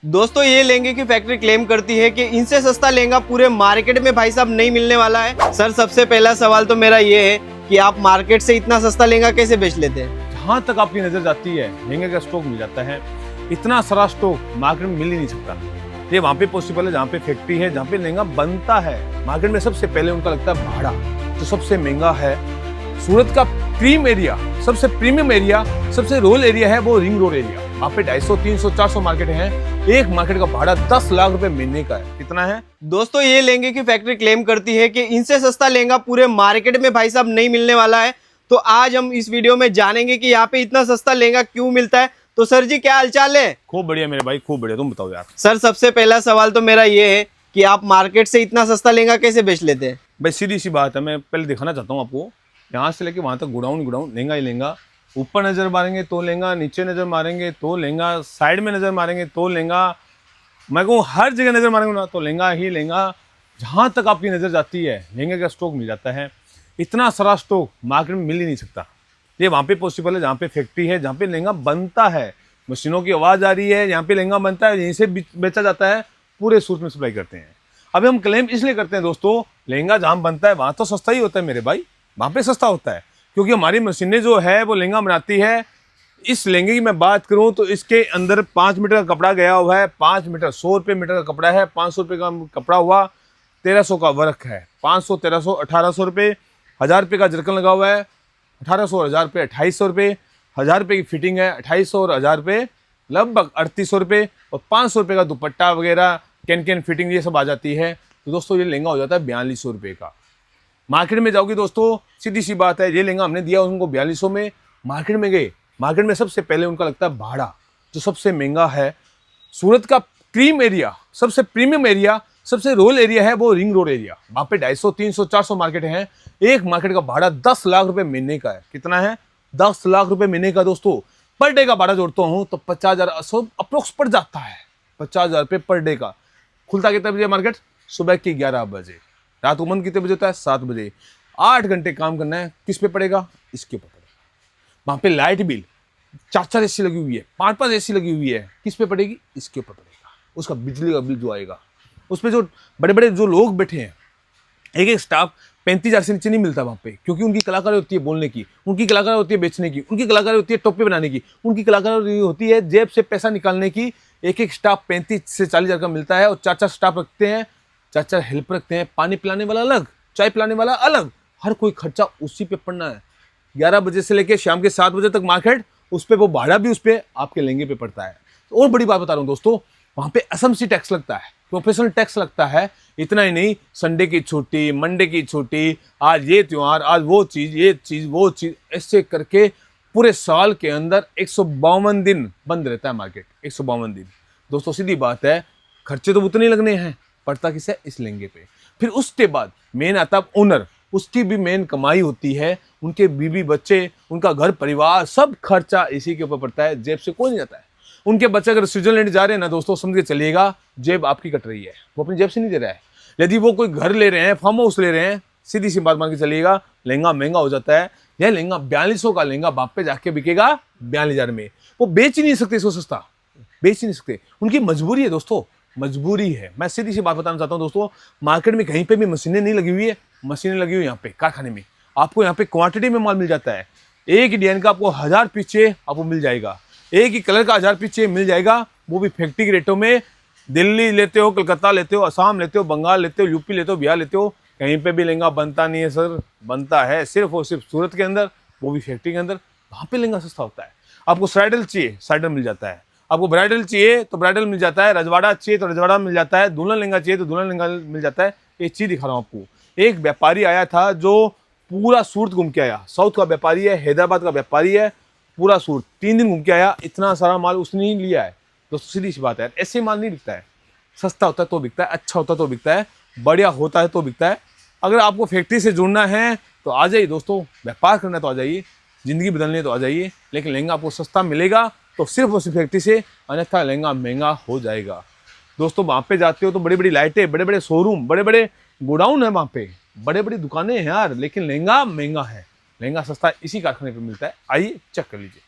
दोस्तों ये लहंगे की फैक्ट्री क्लेम करती है कि इनसे सस्ता लहंगा पूरे मार्केट में भाई साहब नहीं मिलने वाला है। सर सबसे पहला सवाल तो मेरा ये है कि आप मार्केट से इतना सस्ता लहंगा कैसे बेच लेते हैं? जहाँ तक आपकी नजर जाती है लहंगे का स्टॉक मिल जाता है। इतना सारा स्टॉक मार्केट में मिल ही नहीं सकता। ये वहाँ पे पॉसिबल है जहाँ पे फैक्ट्री है, जहाँ पे लहंगा बनता है। मार्केट में सबसे पहले उनका लगता है भाड़ा, जो सबसे महंगा है। सूरत का क्रीम एरिया, सबसे प्रीमियम एरिया, सबसे रोल एरिया है वो रिंग रोड एरिया। वहाँ पे 250, 300, 400 मार्केट हैं। एक मार्केट का भाड़ा 10 लाख रुपए महीने का है। कितना है दोस्तों? ये लहंगे की फैक्ट्री क्लेम करती है कि इनसे सस्ता लहंगा पूरे मार्केट में भाई साहब नहीं मिलने वाला है। तो आज हम इस वीडियो में जानेंगे कि यहाँ पे इतना सस्ता लहंगा क्यों मिलता है। तो सर जी क्या हालचाल है? खूब बढ़िया मेरे भाई, खूब बढ़िया। तुम बताओ यार। सर सबसे पहला सवाल तो मेरा ये है कि आप मार्केट से इतना सस्ता लहंगा कैसे बेच लेते हैं? भाई सीधी सी बात है, मैं पहले दिखाना चाहता हूँ आपको। यहाँ से लेके वहाँ तक गुडाउन लहंगा ही लहंगा। ऊपर नजर मारेंगे तो लहंगा, नीचे नजर मारेंगे तो लहंगा, साइड में नजर मारेंगे तो लहंगा। मैं कहूँ हर जगह नजर मारेंगे ना तो लहंगा ही लहंगा। जहाँ तक आपकी नजर जाती है लहंगे का स्टॉक मिल जाता है। इतना सारा स्टॉक मार्केट में मिल ही नहीं सकता। ये वहाँ पे पॉसिबल है जहाँ पे फैक्ट्री है, जहाँ पे लहंगा बनता है। मशीनों की आवाज़ आ रही है, यहाँ पे लहंगा बनता है, यहीं से बेचा जाता है। पूरे सूरत में सप्लाई करते हैं। अभी हम क्लेम इसलिए करते हैं दोस्तों, लहंगा जहाँ बनता है वहाँ तो सस्ता ही होता है मेरे भाई। वहाँ पे सस्ता होता है क्योंकि हमारी मशीनें जो है वो लहंगा बनाती है। इस लहंगे की मैं बात करूं तो इसके अंदर 5 मीटर का कपड़ा गया हुआ है। 5 मीटर 100 रुपये मीटर का कपड़ा है। 500 रुपये का कपड़ा हुआ, 1300 का वर्क है। 500, 1300, 1800 रुपये। 1000 रुपये का जरकन लगा हुआ है। 1800 और 1000 रुपये 2800 रुपये। 1000 रुपये की फिटिंग है। 2800 और 1000 रुपये लगभग 3800 रुपये। और 500 रुपये का दुपट्टा वगैरह कैन फिटिंग ये सब आ जाती है। तो दोस्तों ये लहंगा हो जाता है 4200 रुपये का। मार्केट में जाओगे दोस्तों, सीधी सी बात है, ये लहंगा हमने दिया उनको 4200 में। मार्केट में गए, मार्केट में सबसे पहले उनका लगता है भाड़ा, जो सबसे महंगा है। सूरत का क्रीम एरिया, सबसे प्रीमियम एरिया, सबसे रोल एरिया है वो रिंग रोड एरिया। वहाँ पे 250, 300, 400 मार्केट हैं। एक मार्केट का भाड़ा 10 लाख रुपए महीने का है। कितना है? 10 लाख रुपए महीने का। दोस्तों पर डे का भाड़ा जोड़ता हूँ तो 50,000 अप्रोक्स पड़ जाता है। 50,000 रुपये पर डे का। खुलता कितने बजे मार्केट? सुबह के 11 बजे। रात को बंद कितने बजे होता है? 7 बजे। 8 घंटे काम करना है। किस पे पड़ेगा? इसके ऊपर पड़ेगा। वहाँ पे लाइट बिल 4-4 एसी लगी हुई है, 5-5 एसी लगी हुई है। किस पे पड़ेगी? इसके ऊपर पड़ेगा। उसका बिजली का बिल जो आएगा, उसमें जो बड़े बड़े जो लोग बैठे हैं, एक एक स्टाफ 35,000 से नीचे नहीं मिलता वहाँ पे। क्योंकि उनकी कलाकारी होती है बोलने की, उनकी कलाकारी होती है बेचने की, उनकी कलाकारी होती है टोपी बनाने की, उनकी कलाकारी होती है जेब से पैसा निकालने की। एक एक स्टाफ 35 से 40,000 का मिलता है। और 4-4 स्टाफ रखते हैं, 4-4 हेल्प रखते हैं। पानी पिलाने वाला अलग, चाय पिलाने वाला अलग। हर कोई खर्चा उसी पे पड़ना है। 11 बजे से लेकर शाम के 7 बजे तक मार्केट, उस पर वो भाड़ा भी उस पर आपके लहंगे पे पड़ता है। और बड़ी बात बता रहा हूँ दोस्तों, वहाँ पे एसएमसी टैक्स लगता है, प्रोफेशनल टैक्स लगता है। इतना ही नहीं, संडे की छुट्टी, मंडे की छुट्टी, आज ये त्योहार, आज वो चीज़, ये चीज़, वो चीज़, ऐसे करके पूरे साल के अंदर 152 दिन बंद रहता है मार्केट। 152 दिन। दोस्तों सीधी बात है, खर्चे तो उतने लगने हैं, पड़ता किसे? इस लहंगे पे। फिर उसके बाद मेन आता ओनर, उसकी भी मेन कमाई होती है। उनके बीवी बच्चे, उनका घर परिवार, सब खर्चा इसी के ऊपर पड़ता है। जेब से कोई नहीं जाता है। उनके बच्चे अगर स्विट्जरलैंड जा रहे हैं ना दोस्तों, समझ के चलिएगा जेब आपकी कट रही है, वो अपनी जेब से नहीं दे रहा है। यदि वो कोई घर ले रहे हैं, फार्म हाउस ले रहे हैं, सीधी सी बात मान के चलिएगा, लहंगा महंगा हो जाता है। यह लहंगा 4200 का लहंगा बाप पे जाके बिकेगा 42,000 में। वो बेच ही नहीं सकते इसको सस्ता, बेच ही नहीं सकते। उनकी मजबूरी है दोस्तों, मजबूरी है। मैं सीधी सी बात बताना चाहता हूँ दोस्तों, मार्केट में कहीं पे भी मशीनें नहीं लगी हुई है। मशीनें लगी हुई यहाँ पे कारखाने में। आपको यहाँ पे क्वांटिटी में माल मिल जाता है। एक ही डिजाइन का आपको 1000 पीछे आपको मिल जाएगा। एक ही कलर का 1000 पीछे मिल जाएगा, वो भी फैक्ट्री के रेटों में। दिल्ली लेते हो, कलकत्ता लेते हो, असम लेते हो, बंगाल लेते हो, यूपी लेते हो, बिहार लेते हो, कहीं पे भी लहंगा बनता नहीं है सर। बनता है सिर्फ और सिर्फ सूरत के अंदर, वो भी फैक्ट्री के अंदर। वहाँ पे लहंगा सस्ता होता है। आपको साइडल चाहिए, साइडल मिल जाता है। आपको ब्राइडल चाहिए तो ब्राइडल मिल जाता है। रजवाड़ा चाहिए तो रजवाड़ा मिल जाता है। दुल्हन लहंगा चाहिए तो दुल्हन लहंगा मिल जाता है। एक चीज़ दिखा रहा हूँ आपको। एक व्यापारी आया था जो पूरा सूरत घूम के आया। साउथ का व्यापारी है, हैदराबाद का व्यापारी है। पूरा सूरत 3 दिन घूम के आया। इतना सारा माल उसने ही लिया है। दोस्तों सीधी सी बात है, ऐसे माल नहीं बिकता है। सस्ता होता है तो बिकता है, अच्छा होता है तो बिकता है, बढ़िया होता है तो बिकता है। अगर आपको फैक्ट्री से जुड़ना है तो आ जाइए दोस्तों, व्यापार करना है तो आ जाइए, ज़िंदगी बदलनी है तो आ जाइए। लेकिन लहंगा आपको सस्ता मिलेगा तो सिर्फ और सिर्फ फैक्ट्री से, अन्यथा लहंगा महंगा हो जाएगा। दोस्तों वहाँ पे जाते हो तो बड़ी बड़ी लाइटें, बड़े बड़े शोरूम, बड़े बड़े गोडाउन है, वहाँ पे बड़े बड़ी दुकानें हैं यार, लेकिन लहंगा महंगा है। लहंगा सस्ता इसी कारखाने पे मिलता है। आइए चेक कर लीजिए।